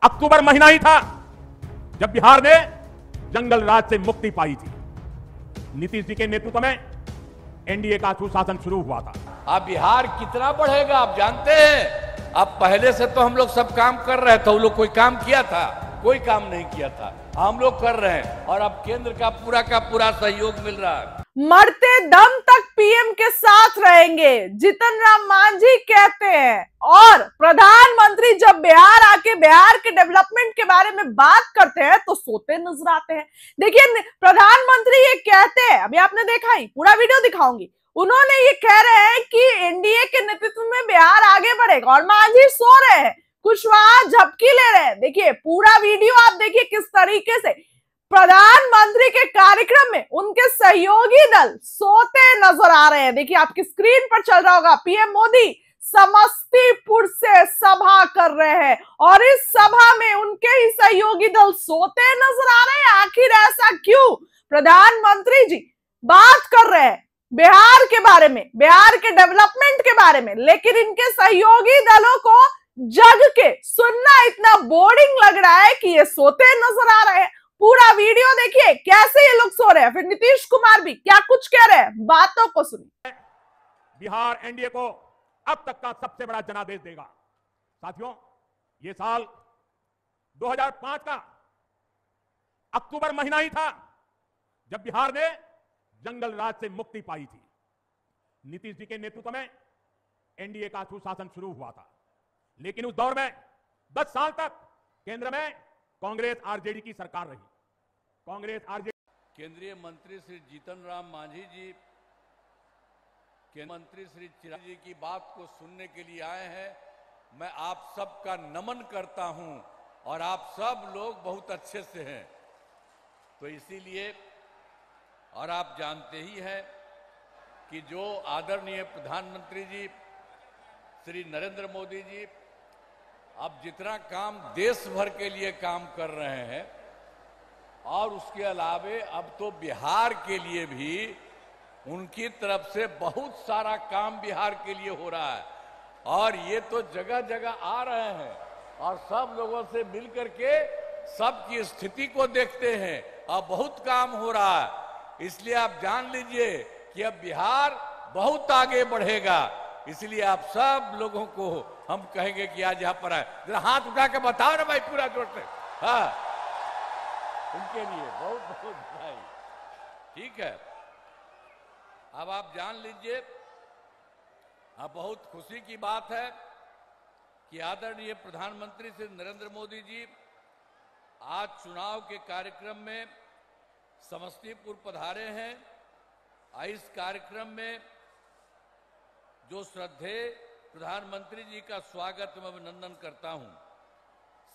अक्टूबर महीना ही था जब बिहार ने जंगल राज से मुक्ति पाई थी। नीतीश जी के नेतृत्व में एनडीए का सुशासन शुरू हुआ था। अब बिहार कितना बढ़ेगा आप जानते हैं। अब पहले से तो हम लोग सब काम कर रहे थे, वो लोग कोई काम किया था? कोई काम नहीं किया था। हम लोग कर रहे हैं और अब केंद्र का पूरा सहयोग मिल रहा है। मरते दम तक पीएम के साथ रहेंगे, जीतन राम मांझी कहते हैं। और प्रधानमंत्री जब बिहार आके बिहार के डेवलपमेंट के बारे में बात करते हैं तो सोते नजर आते हैं। देखिए प्रधानमंत्री ये कहते हैं, अभी आपने देखा ही, पूरा वीडियो दिखाऊंगी। उन्होंने ये कह रहे हैं कि एनडीए के नेतृत्व में बिहार आगे बढ़ेगा और मांझी सो रहे हैं, कुशवाहा झपकी ले रहे हैं। देखिए पूरा वीडियो आप देखिए किस तरीके से प्रधानमंत्री के कार्यक्रम में उनके सहयोगी दल सोते नजर आ रहे हैं। देखिए आपकी स्क्रीन पर चल रहा होगा, पीएम मोदी समस्तीपुर से सभा कर रहे हैं और इस सभा में उनके ही सहयोगी दल सोते नजर आ रहे हैं। आखिर ऐसा क्यों? प्रधानमंत्री जी बात कर रहे हैं बिहार के बारे में, बिहार के डेवलपमेंट के बारे में, लेकिन इनके सहयोगी दलों को जग के सुनना इतना बोरिंग लग रहा है कि ये सोते नजर आ रहे हैं। पूरा वीडियो देखिए कैसे ये लोग सो रहे हैं। फिर नीतीश कुमार भी क्या कुछ कह रहे हैं, बातों को सुनिए। बिहार एनडीए को अब तक का सबसे बड़ा जनादेश देगा। साथियों, ये साल 2005 का अक्टूबर महीना ही था जब बिहार ने जंगल राज से मुक्ति पाई थी। नीतीश जी के नेतृत्व में एनडीए का सुशासन शुरू हुआ था, लेकिन उस दौर में 10 साल तक केंद्र में कांग्रेस आरजेडी की सरकार रही। कांग्रेस आरजेडी केंद्रीय मंत्री श्री जीतन राम मांझी जी, केंद्रीय मंत्री श्री चिराग जी की बात को सुनने के लिए आए हैं। मैं आप सबका नमन करता हूं और आप सब लोग बहुत अच्छे से हैं, तो इसीलिए, और आप जानते ही हैं कि जो आदरणीय प्रधानमंत्री जी श्री नरेंद्र मोदी जी अब जितना काम देश भर के लिए काम कर रहे हैं और उसके अलावे अब तो बिहार के लिए भी उनकी तरफ से बहुत सारा काम बिहार के लिए हो रहा है और ये तो जगह जगह आ रहे हैं और सब लोगों से मिलकर के सबकी स्थिति को देखते हैं और बहुत काम हो रहा है। इसलिए आप जान लीजिए कि अब बिहार बहुत आगे बढ़ेगा। इसलिए आप सब लोगों को हम कहेंगे कि आज यहां पर आए, जरा हाथ उठा के बताओ ना भाई पूरा जोर से। हाँ, उनके लिए बहुत बहुत बधाई। ठीक है, अब आप जान लीजिए, अब बहुत खुशी की बात है कि आदरणीय प्रधानमंत्री श्री नरेंद्र मोदी जी आज चुनाव के कार्यक्रम में समस्तीपुर पधारे हैं। इस कार्यक्रम में जो श्रद्धेय प्रधानमंत्री जी का स्वागत एवं अभिनंदन करता हूं।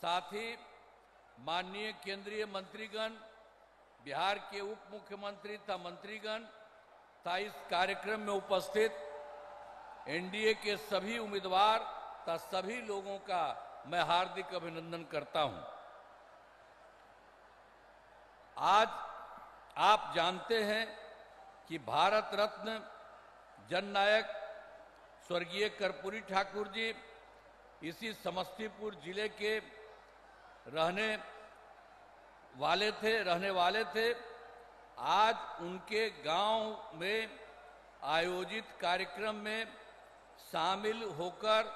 साथ ही माननीय केंद्रीय मंत्रीगण, बिहार के उप मुख्यमंत्री तथा मंत्रीगण तथा इस कार्यक्रम में उपस्थित एनडीए के सभी उम्मीदवार तथा सभी लोगों का मैं हार्दिक अभिनंदन करता हूं। आज आप जानते हैं कि भारत रत्न जननायक स्वर्गीय कर्पूरी ठाकुर जी इसी समस्तीपुर जिले के रहने वाले थे। आज उनके गांव में आयोजित कार्यक्रम में शामिल होकर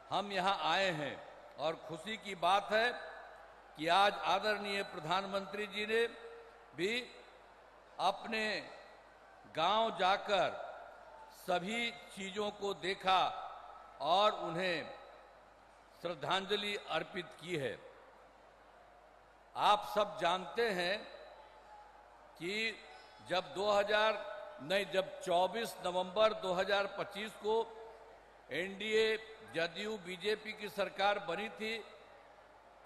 हम यहां आए हैं और खुशी की बात है कि आज आदरणीय प्रधानमंत्री जी ने भी अपने गांव जाकर सभी चीजों को देखा और उन्हें श्रद्धांजलि अर्पित की है। आप सब जानते हैं कि जब 24 नवंबर 2025 को एनडीए जदयू बीजेपी की सरकार बनी थी,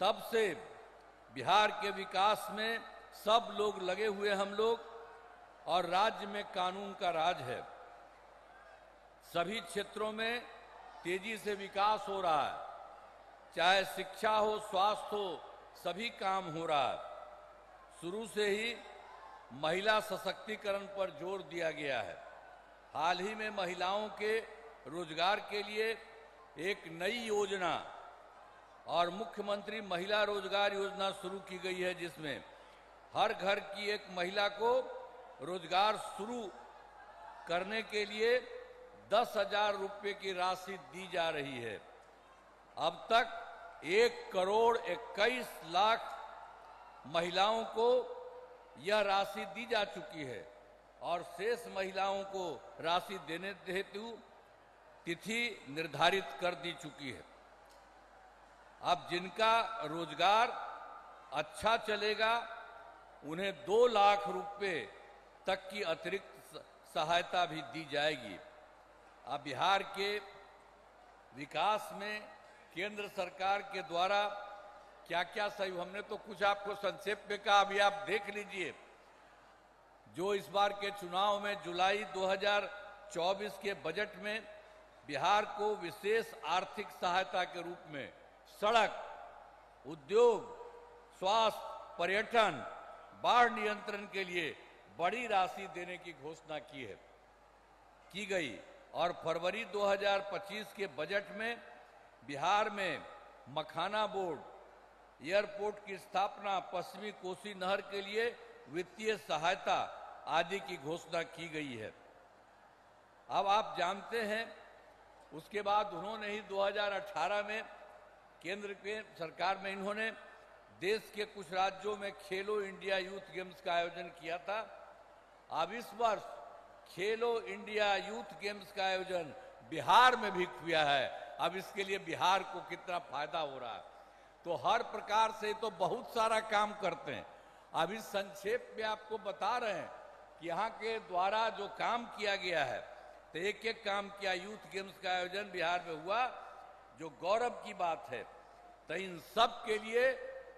तब से बिहार के विकास में सब लोग लगे हुए हम लोग और राज्य में कानून का राज है। सभी क्षेत्रों में तेजी से विकास हो रहा है, चाहे शिक्षा हो, स्वास्थ्य हो, सभी काम हो रहा है। शुरू से ही महिला सशक्तिकरण पर जोर दिया गया है। हाल ही में महिलाओं के रोजगार के लिए एक नई योजना और मुख्यमंत्री महिला रोजगार योजना शुरू की गई है, जिसमें हर घर की एक महिला को रोजगार शुरू करने के लिए 10,000 रुपये की राशि दी जा रही है। अब तक 1,21,00,000 महिलाओं को यह राशि दी जा चुकी है और शेष महिलाओं को राशि देने हेतु तिथि निर्धारित कर दी चुकी है। अब जिनका रोजगार अच्छा चलेगा उन्हें 2 लाख रुपए तक की अतिरिक्त सहायता भी दी जाएगी। अब बिहार के विकास में केंद्र सरकार के द्वारा क्या क्या सहयोग, हमने तो कुछ आपको संक्षेप में कहा, अभी आप देख लीजिए। जो इस बार के चुनाव में जुलाई 2024 के बजट में बिहार को विशेष आर्थिक सहायता के रूप में सड़क, उद्योग, स्वास्थ्य, पर्यटन, बाढ़ नियंत्रण के लिए बड़ी राशि देने की घोषणा की गई और फरवरी 2025 के बजट में बिहार में मखाना बोर्ड, एयरपोर्ट की स्थापना, पश्चिमी कोसी नहर के लिए वित्तीय सहायता आदि की घोषणा की गई है। अब आप जानते हैं उसके बाद उन्होंने ही 2018 में केंद्र के सरकार में इन्होंने देश के कुछ राज्यों में खेलो इंडिया यूथ गेम्स का आयोजन किया था। अब इस वर्ष खेलो इंडिया यूथ गेम्स का आयोजन बिहार में भी किया है। अब इसके लिए बिहार को कितना फायदा हो रहा है, तो हर प्रकार से तो बहुत सारा काम करते हैं। अभी संक्षेप में आपको बता रहे हैं कि यहाँ के द्वारा जो काम किया गया है, तो एक एक काम किया। यूथ गेम्स का आयोजन बिहार में हुआ, जो गौरव की बात है। तो इन सब के लिए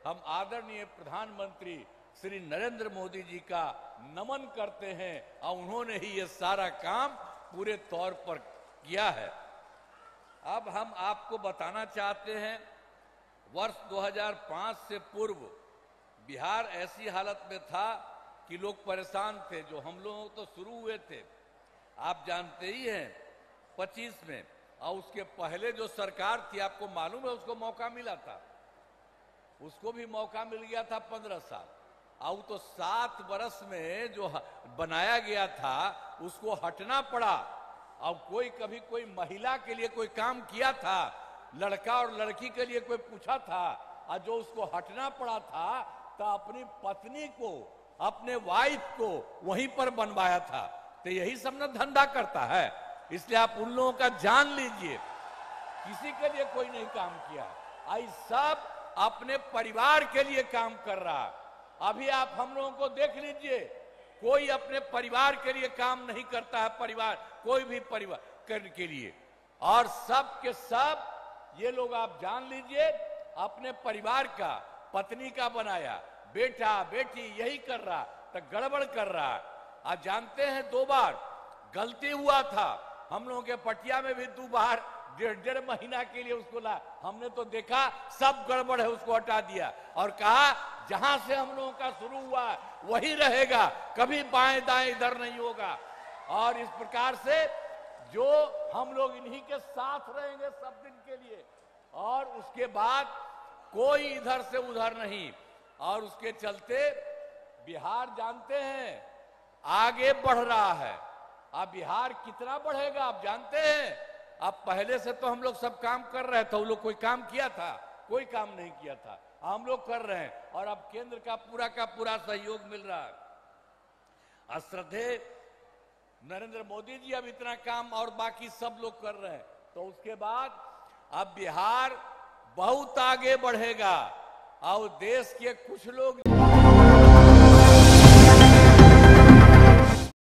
हम आदरणीय प्रधानमंत्री श्री नरेंद्र मोदी जी का नमन करते हैं और उन्होंने ही ये सारा काम पूरे तौर पर किया है। अब हम आपको बताना चाहते हैं, वर्ष 2005 से पूर्व बिहार ऐसी हालत में था कि लोग परेशान थे। जो हम लोग तो शुरू हुए थे, आप जानते ही हैं 25 में, और उसके पहले जो सरकार थी आपको मालूम है उसको मौका मिला था, उसको भी मौका मिल गया था 15 साल। और तो 7 वर्ष में जो बनाया गया था उसको हटना पड़ा। अब कभी कोई महिला के लिए कोई काम किया था, लड़का और लड़की के लिए कोई पूछा था, और जो उसको हटना पड़ा था तो अपनी पत्नी को, अपने वाइफ को वहीं पर बनवाया था। तो यही सब ना धंधा करता है। इसलिए आप उन लोगों का जान लीजिए, किसी के लिए कोई नहीं काम किया, आई सब अपने परिवार के लिए काम कर रहा है। अभी आप हम लोगों को देख लीजिए, कोई अपने परिवार के लिए काम नहीं करता है, परिवार कोई भी परिवार करने के लिए, और सब के सब ये लोग आप जान लीजिए अपने परिवार का, पत्नी का बनाया, बेटा बेटी यही कर रहा, तो गड़बड़ कर रहा। आज जानते हैं 2 बार गलती हुआ था, हम लोगों के पटिया में भी 2 बार 1.5 महीना के लिए उसको ला, हमने तो देखा सब गड़बड़ है, उसको हटा दिया और कहा जहां से हम लोगों का शुरू हुआ वही रहेगा, कभी बाएं दाएं इधर नहीं होगा। और इस प्रकार से जो हम लोग इन्हीं के साथ रहेंगे सब दिन के लिए, और उसके बाद कोई इधर से उधर नहीं। और उसके चलते बिहार जानते हैं आगे बढ़ रहा है। अब बिहार कितना बढ़ेगा आप जानते हैं। अब पहले से तो हम लोग सब काम कर रहे थे, वो लोग कोई काम किया था? कोई काम नहीं किया था, हम लोग कर रहे हैं और अब केंद्र का पूरा सहयोग मिल रहा है। श्रद्धेय नरेंद्र मोदी जी अब इतना काम और बाकी सब लोग कर रहे हैं, तो उसके बाद अब बिहार बहुत आगे बढ़ेगा और देश के कुछ लोग